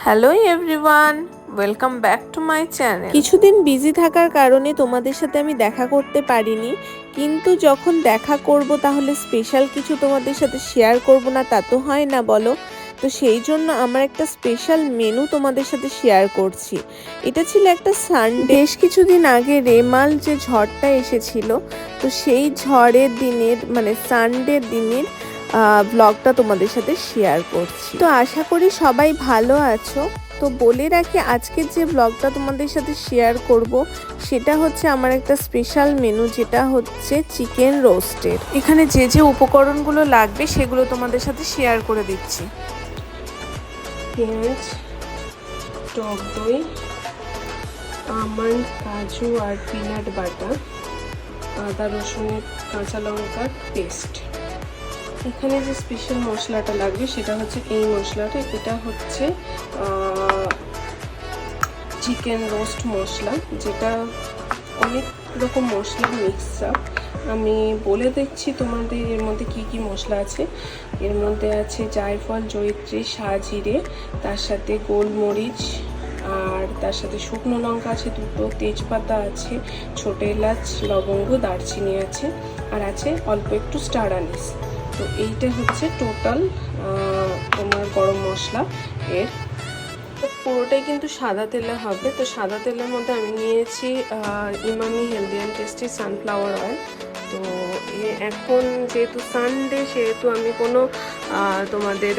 Hello everyone, welcome back to my channel. কিছুদিন busy থাকার কারণে তোমাদের সাথে আমি দেখা করতে পারিনি, কিন্তু যখন দেখা করব তাহলে স্পেশাল কিছু তোমাদের সাথে শেয়ার করব না তা তো হয় না বলো। তো সেই জন্য আমার একটা স্পেশাল মেনু তোমাদের সাথে শেয়ার করছি। এটা ছিল একটা সানডে। বেশ কিছুদিন আগে রেমাল যে ঝড়টা এসেছিল, তো সেই ঝড়ের দিনের মানে সানডের দিনের ব্লগটা তোমাদের সাথে শেয়ার করছি। তো আশা করি সবাই ভালো আছো। তো বলে রাখি, আজকের যে ব্লগটা তোমাদের সাথে শেয়ার করব সেটা হচ্ছে আমার একটা স্পেশাল মেনু, যেটা হচ্ছে চিকেন রোস্টেড। এখানে যে যে উপকরণগুলো লাগবে সেগুলো তোমাদের সাথে শেয়ার করে দিচ্ছি। পেঁয়াজ, টক দই, আমন্ড, কাজু আর পিনাট বাটার, আদা রসুনের কাঁচা লঙ্কার পেস্ট। এখানে যে স্পেশাল মশলাটা লাগবে সেটা হচ্ছে এই মশলাটা। এটা হচ্ছে চিকেন রোস্ট মশলা, যেটা অনেক রকম মশলা মিক্স আপ। আমি বলে দিচ্ছি তোমাদের এর মধ্যে কি কি মশলা আছে। এর মধ্যে আছে জায়ফল, জয়িত্রী, সাজিরে, তার সাথে গোলমরিচ, আর তার সাথে শুকনো লঙ্কা আছে দুটো, তেজপাতা আছে, ছোট এলাচ, লবঙ্গ, দারচিনি আছে, আর আছে অল্প একটু স্টার আনিস। তো এইটা হচ্ছে টোটাল তোমার গরম মশলা। এর পুরোটাই কিন্তু সাদা তেলে হবে। তো সাদা তেলের মধ্যে আমি নিয়েছি Emami healthy and tasty sunflower oil. তো এখন যেহেতু সানডে, সেহেতু আমি কোনো তোমাদের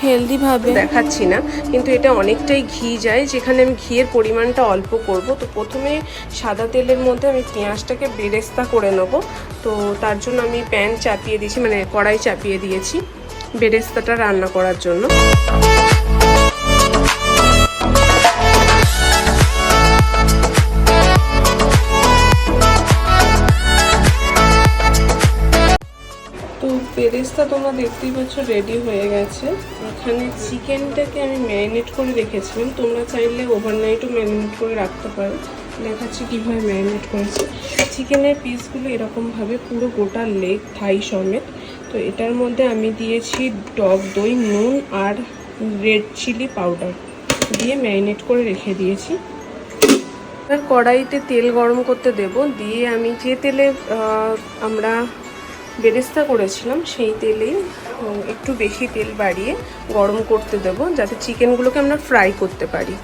হেলদিভাবে দেখাচ্ছি না, কিন্তু এটা অনেকটাই ঘি যায়, যেখানে আমি ঘিয়ের পরিমাণটা অল্প করব। তো প্রথমে সাদা তেলের মধ্যে আমি পেঁয়াজটাকে বেরেস্তা করে নেব। তো তার জন্য আমি প্যান চাপিয়ে দিয়েছি, মানে কড়াই চাপিয়ে দিয়েছি বেরেস্তাটা রান্না করার জন্য। বেরেস্তা তোমরা দেখতেই পাচ্ছ রেডি হয়ে গেছে। এখানে চিকেনটাকে আমি ম্যারিনেট করে রেখেছিলাম, তোমরা চাইলে ওভারনাইটও ম্যারিনেট করে রাখতে পারো। দেখাচ্ছি কীভাবে ম্যারিনেট করেছি। চিকেনের পিসগুলো এরকমভাবে পুরো গোটা লেগ, থাই সমেত। তো এটার মধ্যে আমি দিয়েছি টক দই, নুন আর রেড চিলি পাউডার দিয়ে ম্যারিনেট করে রেখে দিয়েছি। এবার কড়াইতে তেল গরম করতে দেব, দিয়ে আমি যে তেলে আমরা বেরেস্তা করেছিলাম সেই তেলেই একটু বেশি তেল বাড়িয়ে গরম করতে দেব, যাতে চিকেনগুলোকে আমরা ফ্রাই করতে পারি।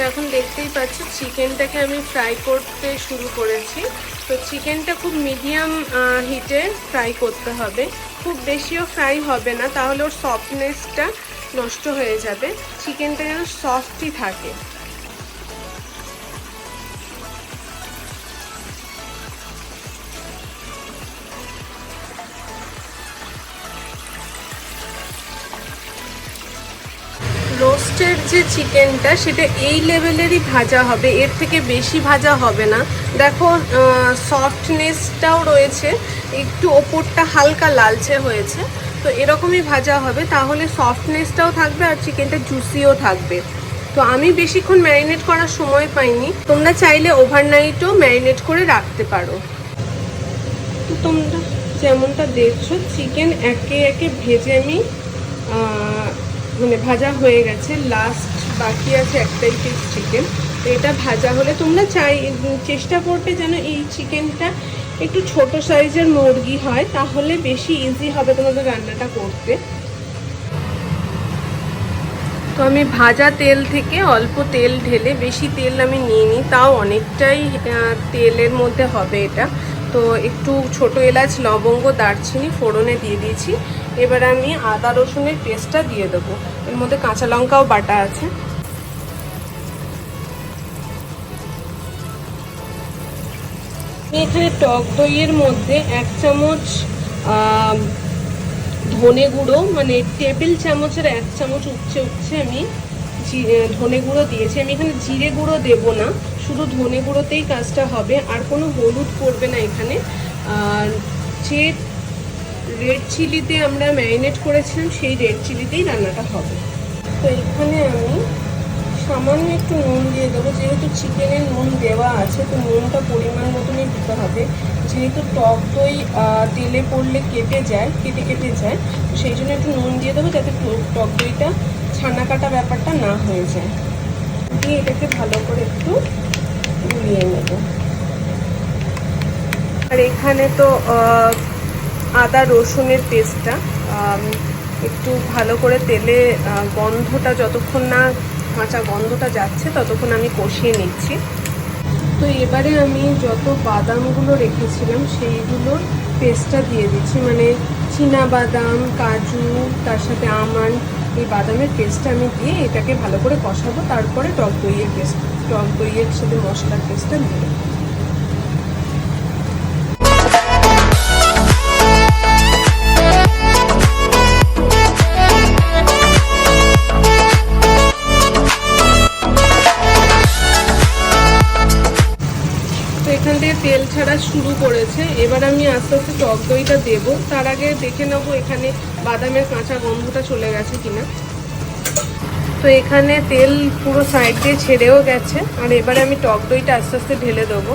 এখন দেখতেই পাচ্ছ চিকেনটাকে আমি ফ্রাই করতে শুরু করেছি। তো চিকেনটা খুব মিডিয়াম হিটে ফ্রাই করতে হবে, খুব বেশিও ফ্রাই হবে না, তাহলে ওর সফটনেসটা নষ্ট হয়ে যাবে। চিকেনটা যেন সফটই থাকে। রোস্টের যে চিকেনটা সেটা এই লেভেলেরই ভাজা হবে, এর থেকে বেশি ভাজা হবে না। দেখো সফটনেসটাও রয়েছে, একটু ওপরটা হালকা লালচে হয়েছে। তো এরকমই ভাজা হবে, তাহলে সফটনেসটাও থাকবে আর চিকেনটা জুসিও থাকবে। তো আমি বেশিক্ষণ ম্যারিনেট করার সময় পাইনি, তোমরা চাইলে ওভারনাইটও ম্যারিনেট করে রাখতে পারো। তো তোমরা যেমনটা দেখছো চিকেন একে একে ভেজে আমি মানে ভাজা হয়ে গেছে। লাস্ট বাকি আছে একটাই পিস চিকেন। তো এটা ভাজা হলে তোমরা চেষ্টা করবে যেন এই চিকেনটা একটু ছোট সাইজের মুরগি হয়, তাহলে বেশি ইজি হবে তোমাদের রান্নাটা করতে। তো আমি ভাজা তেল থেকে অল্প তেল ঢেলে, বেশি তেল আমি নিইনি, তাও অনেকটাই তেলের মধ্যে হবে এটা। তো একটু ছোট এলাচ, লবঙ্গ, দারচিনি ফোড়নে দিয়ে দিয়েছি। এবার আমি আদা রসুনের পেস্টটা দিয়ে দেবো। এর মধ্যে কাঁচা লঙ্কাও বাটা আছে। আমি এখানে টক দইয়ের মধ্যে 1 চামচ ধনে গুঁড়ো, মানে টেবিল চামচের 1 চামচ উপচে আমি ধনে গুঁড়ো দিয়েছি। আমি এখানে জিরে গুঁড়ো দেবো না, শুধু ধনে গুঁড়োতেই কাজটা হবে, আর কোনো হলুদ পড়বে না এখানে। আর যে রেড চিলিতে আমরা ম্যারিনেট করেছিলাম সেই রেড চিলিতেই রান্নাটা হবে। তো এখানে আমি সামান্য একটু নুন দিয়ে দেবো, যেহেতু চিকেনে নুন দেওয়া আছে, তো নুনটা পরিমাণ মতনই দিতে হবে। যেহেতু টক দই তেলে পড়লে কেটে যায়, কেটে যায়, তো সেই জন্য একটু নুন দিয়ে দেবো, যাতে টক দইটা ছানা কাটা ব্যাপারটা না হয়ে যায়। দিয়ে এটাকে ভালো করে একটু গুলিয়ে নেব। আর এখানে তো আদা রসুনের পেস্টটা একটু ভালো করে তেলে গন্ধটা যতক্ষণ না কাঁচা গন্ধটা যাচ্ছে ততক্ষণ আমি কষিয়ে নিচ্ছি। তো এবারে আমি যত বাদামগুলো রেখেছিলাম সেইগুলোর পেস্টটা দিয়ে দিচ্ছি, মানে চীনা বাদাম, কাজু, তার সাথে আমন্ড, এই বাদামের পেস্টটা আমি দিয়ে এটাকে ভালো করে কষাবো। তারপরে টক দইয়ের সাথে মশলার পেস্টটা দিয়ে। এখান থেকে তেল ছাড়া শুরু করেছে, এবার আমি আস্তে আস্তে টক দইটা দেবো। তার আগে দেখে নেবো এখানে বাদামের কাঁচা গন্ধটা চলে গেছে কিনা। তো এখানে তেল পুরো সাইড দিয়ে ছেড়েও গেছে, আর এবারে আমি টক দইটা আস্তে আস্তে ঢেলে দেবো।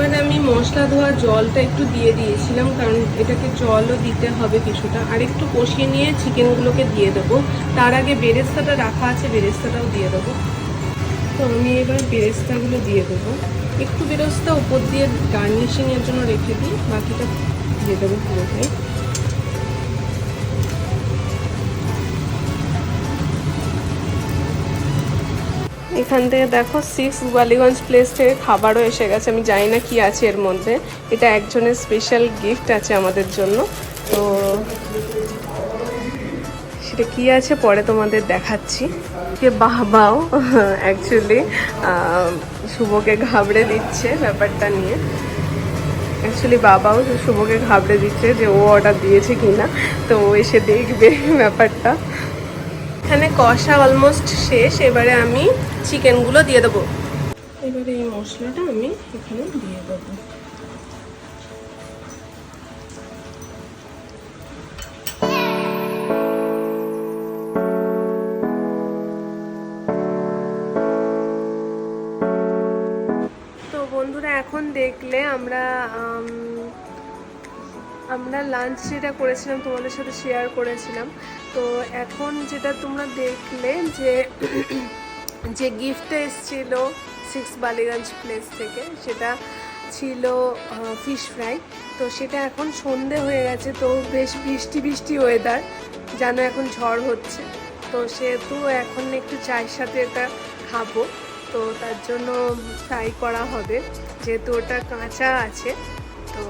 এবার আমি মশলা ধোয়া জলটা একটু দিয়ে দিয়েছিলাম, কারণ এটাকে জলও দিতে হবে কিছুটা। আর একটু কষিয়ে নিয়ে চিকেনগুলোকে দিয়ে দেবো। তার আগে বেরেস্তাটা রাখা আছে, বেরেস্তাটাও দিয়ে দেবো। তো আমি এবার বেরেস্তাগুলো দিয়ে দেবো। একটু বেরেস্তা উপর দিয়ে গার্নিশিংয়ের জন্য রেখে দিই, বাকিটা দিয়ে দেবো পুরোটাই। এখান থেকে দেখো 6 বালিগঞ্জ প্লেস থেকে খাবারও এসে গেছে। আমি জানি না কি আছে এর মধ্যে, এটা একজনের স্পেশাল গিফট আছে আমাদের জন্য। তো সেটা কি আছে পরে তোমাদের দেখাচ্ছি। বাবাও অ্যাকচুয়ালি শুভকে ঘাবড়ে দিচ্ছে ব্যাপারটা নিয়ে। অ্যাকচুয়ালি বাবাও শুভকে ঘাবড়ে দিচ্ছে যে ও অর্ডার দিয়েছে কিনা, তো ও এসে দেখবে ব্যাপারটা। এখানে কষা অলমোস্ট শেষ, এবারে আমি চিকেনগুলো দিয়ে দেবো। এবারে এই মশলাটা আমি এখানে দিয়ে দেবো। তো বন্ধুরা এখন দেখলে আমরা লাঞ্চ যেটা করেছিলাম তোমাদের সাথে শেয়ার করেছিলাম। তো এখন যেটা তোমরা দেখলে যে গিফটটা এসেছিল 6 বালিগঞ্জ প্লেস থেকে, সেটা ছিল ফিশ ফ্রাই। তো সেটা এখন সন্ধে হয়ে গেছে, তো বেশ বৃষ্টি বৃষ্টি ওয়েদার, জানো এখন ঝড় হচ্ছে। তো সেহেতু এখন একটু চায়ের সাথে এটা খাবো, তো তার জন্য ফ্রাই করা হবে, যেহেতু ওটা কাঁচা আছে। তো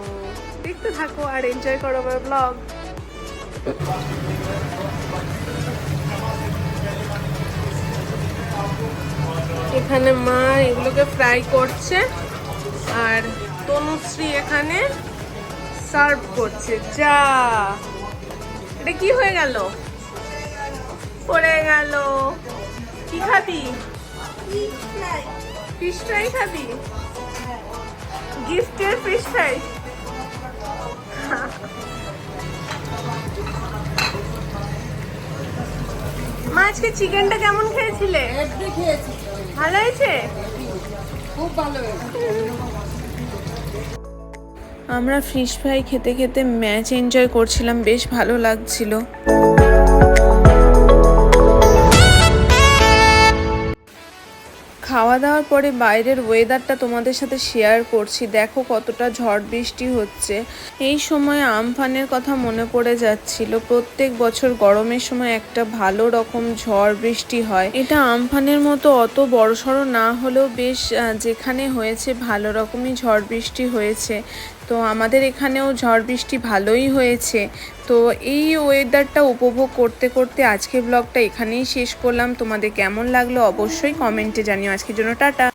দেখতে থাকো আর এনজয় করো আমার ব্লগ। এখানে মা এগুলোকে ফ্রাই করছে, আর তনুশ্রী এখানে সার্ভ করছে। যা, এটা কি হয়ে গেল? পড়ে গেল। কি খাবি? ফিশ ফ্রাই খাবি? গিফটের ফিশ ফ্রাই। মা আজকে চিকেনটা কেমন খেয়েছিলে? ভালো হয়েছে? খুব ভালো হয়েছে। আমরা ফিশ ফ্রাই খেতে খেতে ম্যাচ এনজয় করছিলাম, বেশ ভালো লাগছিল। খাওয়া দাওয়ার পরে বাইরের ওয়েদারটা তোমাদের সাথে শেয়ার করছি। দেখো কতটা ঝড় বৃষ্টি হচ্ছে। এই সময় আমফানের কথা মনে পড়ে যাচ্ছিল। প্রত্যেক বছর গরমের সময় একটা ভালো রকম ঝড় বৃষ্টি হয়। এটা আমফানের মতো অত বড়সড় না হলেও বেশ যেখানে হয়েছে ভালো রকমই ঝড় বৃষ্টি হয়েছে। তো আমাদের এখানেও ঝড় বৃষ্টি ভালোই হয়েছে। তো এই ওয়েদারটা উপভোগ করতে করতে আজকের ব্লগটা এখানেই শেষ করলাম। তোমাদের কেমন লাগলো অবশ্যই কমেন্টে জানিও। আজকের জন্য টাটা।